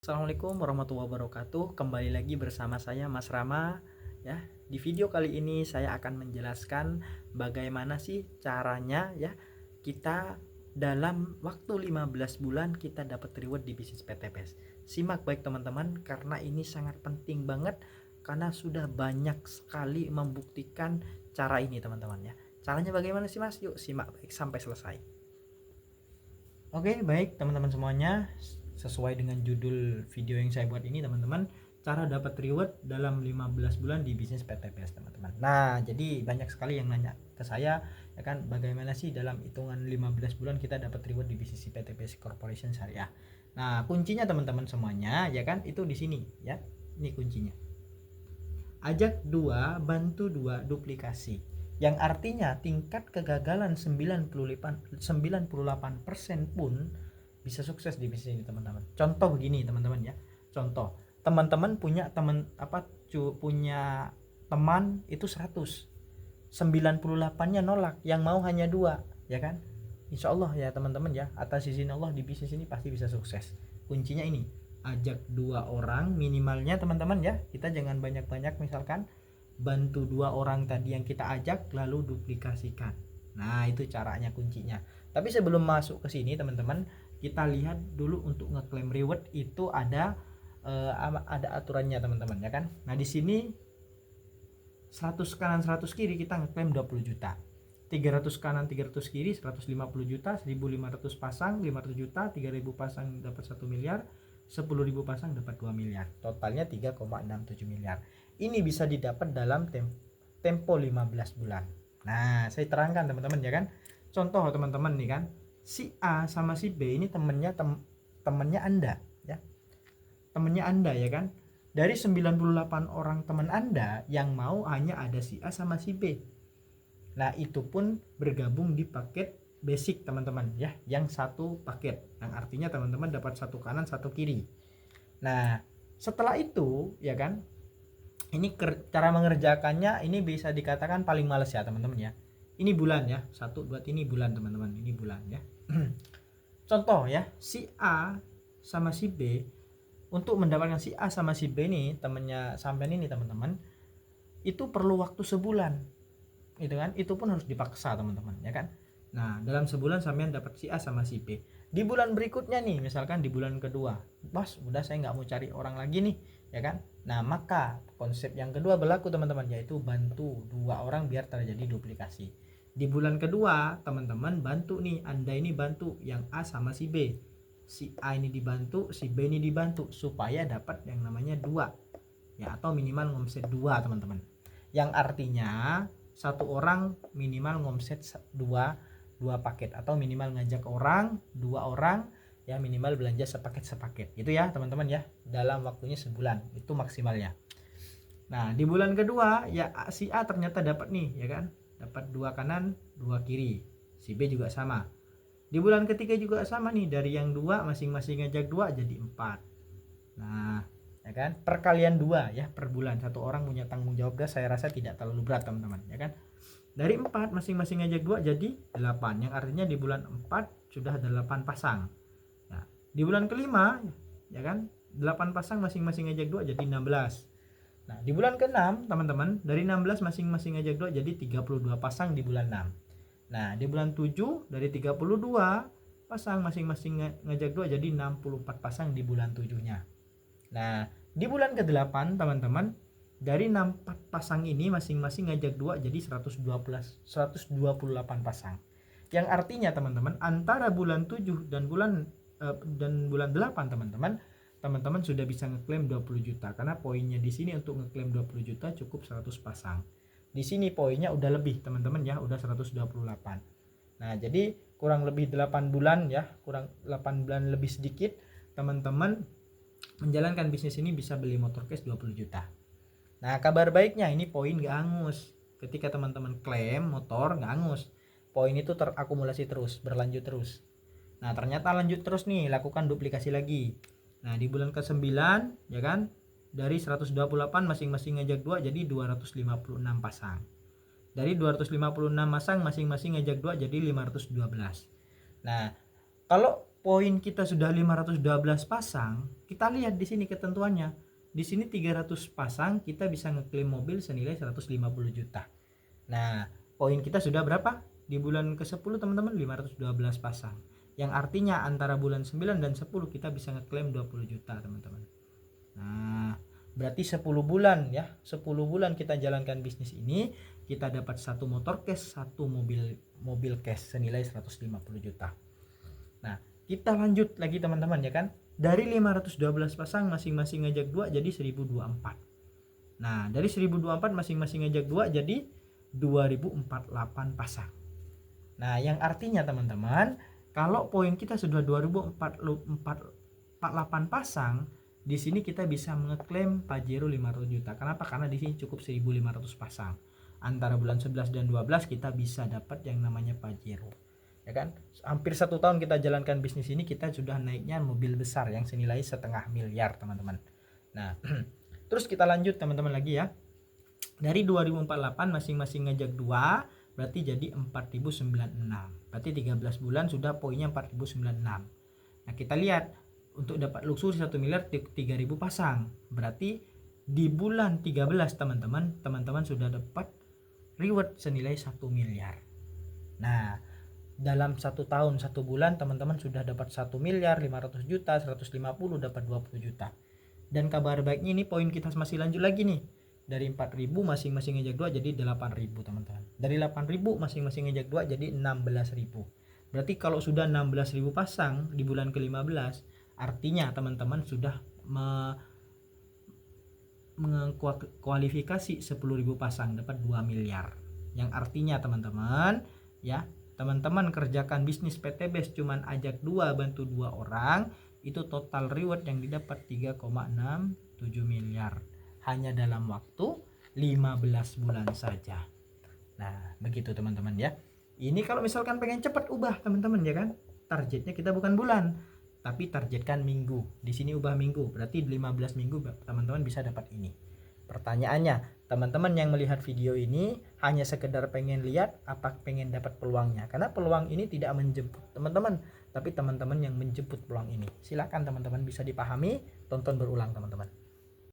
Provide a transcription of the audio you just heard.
Assalamualaikum warahmatullahi wabarakatuh. Kembali lagi bersama saya Mas Rama ya. Di video kali ini saya akan menjelaskan bagaimana sih caranya ya kita dalam waktu 15 bulan kita dapat reward di bisnis PTPS. Simak baik teman-teman karena ini sangat penting banget karena sudah banyak sekali membuktikan cara ini teman-teman ya. Caranya bagaimana sih Mas? Yuk simak baik sampai selesai. Oke, baik teman-teman semuanya, sesuai dengan judul video yang saya buat ini teman-teman, cara dapat reward dalam 15 bulan di bisnis PTPS teman-teman. Nah, jadi banyak sekali yang nanya ke saya ya kan, bagaimana sih dalam hitungan 15 bulan kita dapat reward di bisnis PTPS Corporation Syariah. Nah, kuncinya teman-teman semuanya ya kan itu di sini ya. Ini kuncinya. Ajak 2, bantu 2, duplikasi. Yang artinya tingkat kegagalan 98% pun bisa sukses di bisnis ini teman-teman. Contoh begini teman-teman ya. Contoh, teman-teman punya punya teman itu 100. 98-nya nolak, yang mau hanya 2, ya kan? Insya Allah ya teman-teman ya, atas izin Allah di bisnis ini pasti bisa sukses. Kuncinya ini, ajak 2 orang minimalnya teman-teman ya. Kita jangan banyak-banyak, misalkan bantu 2 orang tadi yang kita ajak lalu duplikasikan. Nah, itu caranya kuncinya. Tapi sebelum masuk ke sini teman-teman, kita lihat dulu untuk ngeklaim reward itu ada aturannya teman-teman ya kan. Nah, di sini 100 kanan 100 kiri kita ngeklaim 20 juta. 300 kanan 300 kiri 150 juta, 1500 pasang 500 juta, 3000 pasang dapat 1 miliar, 10.000 pasang dapat 2 miliar. Totalnya 3,67 miliar. Ini bisa didapat dalam tempo 15 bulan. Nah, saya terangkan teman-teman ya kan. Contoh teman-teman nih kan, si A sama si B ini temennya Anda ya. Temennya Anda ya kan. Dari 98 orang teman Anda yang mau hanya ada si A sama si B. Nah, itu pun bergabung di paket basic teman-teman ya, yang satu paket, yang artinya teman-teman dapat satu kanan satu kiri. Nah, setelah itu ya kan, ini cara mengerjakannya ini bisa dikatakan paling males ya teman-teman ya. Ini bulan ya, 1 2 ini bulan teman-teman, ini bulan ya. Contoh ya, si A sama si B, untuk mendapatkan si A sama si B ini temennya sampean ini teman-teman, itu perlu waktu sebulan gitu kan. Itu pun harus dipaksa teman-teman ya kan. Nah, dalam sebulan sampean dapat si A sama si B. Di bulan berikutnya nih, misalkan di bulan kedua, bos udah saya nggak mau cari orang lagi nih ya kan. Nah, maka konsep yang kedua berlaku teman-teman, yaitu bantu 2 orang biar terjadi duplikasi. Di bulan kedua teman-teman bantu nih, Anda ini bantu yang A sama si B, si A ini dibantu, si B ini dibantu, supaya dapat yang namanya 2 ya, atau minimal ngomset 2 teman-teman. Yang artinya satu orang minimal ngomset 2 paket, atau minimal ngajak 2 orang ya, minimal belanja sepaket gitu ya teman-teman ya, dalam waktunya sebulan itu maksimalnya. Nah, di bulan kedua ya si A ternyata dapat nih ya kan, dapat 2 kanan 2 kiri, si B juga sama. Di bulan ketiga juga sama nih, dari yang 2 masing-masing ngajak 2 jadi 4. Nah ya kan, perkalian 2 ya per bulan, satu orang punya tanggung jawab gas, saya rasa tidak terlalu berat teman-teman ya kan. Dari 4 masing-masing ngajak 2 jadi 8, yang artinya di bulan 4 sudah ada 8 pasang. Nah, di bulan kelima ya kan, 8 pasang masing-masing ngajak 2 jadi 16. Nah, di bulan ke-6 teman-teman, dari 16 masing-masing ngajak 2 jadi 32 pasang di bulan 6. Nah, di bulan 7 dari 32 pasang masing-masing ngajak 2 jadi 64 pasang di bulan 7-nya. Nah, di bulan ke-8 teman-teman, dari 64 pasang ini masing-masing ngajak 2 jadi 128 pasang. Yang artinya teman-teman, antara bulan 7 dan bulan 8 teman-teman sudah bisa ngeklaim 20 juta, karena poinnya di sini untuk ngeklaim 20 juta cukup 100 pasang. Di sini poinnya udah lebih teman-teman ya, udah 128. Nah, jadi kurang lebih 8 bulan ya, kurang 8 bulan lebih sedikit teman-teman menjalankan bisnis ini bisa beli motor cash 20 juta. Nah, kabar baiknya ini poin gak hangus. Ketika teman-teman klaim motor gak hangus, poin itu terakumulasi terus, berlanjut terus. Nah, ternyata lanjut terus nih, lakukan duplikasi lagi. Nah, di bulan ke-9 ya kan, dari 128 masing-masing ngajak 2 jadi 256 pasang. Dari 256 pasang masing-masing ngajak 2 jadi 512. Nah, kalau poin kita sudah 512 pasang, kita lihat di sini ketentuannya. Di sini 300 pasang kita bisa ngeklaim mobil senilai 150 juta. Nah, poin kita sudah berapa? Di bulan ke-10 teman-teman 512 pasang. Yang artinya antara bulan 9 dan 10 kita bisa ngeklaim 20 juta teman-teman. Nah, berarti 10 bulan ya. 10 bulan kita jalankan bisnis ini, kita dapat satu motor cash, satu mobil cash senilai 150 juta. Nah, kita lanjut lagi teman-teman ya kan. Dari 512 pasang masing-masing ngajak 2 jadi 1024. Nah, dari 1024 masing-masing ngajak 2 jadi 2048 pasang. Nah, yang artinya teman-teman, kalau poin kita sudah 2048 pasang, di sini kita bisa mengeklaim Pajero 500 juta. Kenapa? Karena di sini cukup 1500 pasang. Antara bulan 11 dan 12 kita bisa dapat yang namanya Pajero. Ya kan? Hampir 1 tahun kita jalankan bisnis ini, kita sudah naiknya mobil besar yang senilai 1,5 miliar, teman-teman. Nah, terus kita lanjut teman-teman lagi ya. Dari 2048 masing-masing ngajak 2, berarti jadi 4096. Berarti 13 bulan sudah poinnya 4096. Nah, kita lihat untuk dapat luxury 1 miliar 3000 pasang. Berarti di bulan 13 teman-teman sudah dapat reward senilai 1 miliar. Nah, dalam 1 tahun 1 bulan teman-teman sudah dapat 1 miliar 500 juta, 150 dapat 20 juta. Dan kabar baiknya ini poin kita masih lanjut lagi nih. Dari 4.000 masing-masing ngejek 2 jadi 8.000 teman-teman. Dari 8.000 masing-masing ngejek 2 jadi 16.000. Berarti kalau sudah 16.000 pasang di bulan ke-15, artinya teman-teman sudah mengkualifikasi 10.000 pasang dapat 2 miliar. Yang artinya teman-teman ya, teman-teman kerjakan bisnis PT Best cuman ajak 2, bantu 2 orang, itu total reward yang didapat 3,67 miliar. Hanya dalam waktu 15 bulan saja. Nah, begitu teman-teman ya. Ini kalau misalkan pengen cepat ubah teman-teman ya kan. Targetnya kita bukan bulan, tapi targetkan minggu. Di sini ubah minggu, berarti 15 minggu teman-teman bisa dapat ini. Pertanyaannya, teman-teman yang melihat video ini hanya sekedar pengen lihat apa pengen dapat peluangnya. Karena peluang ini tidak menjemput teman-teman, tapi teman-teman yang menjemput peluang ini. Silakan teman-teman bisa dipahami, tonton berulang teman-teman.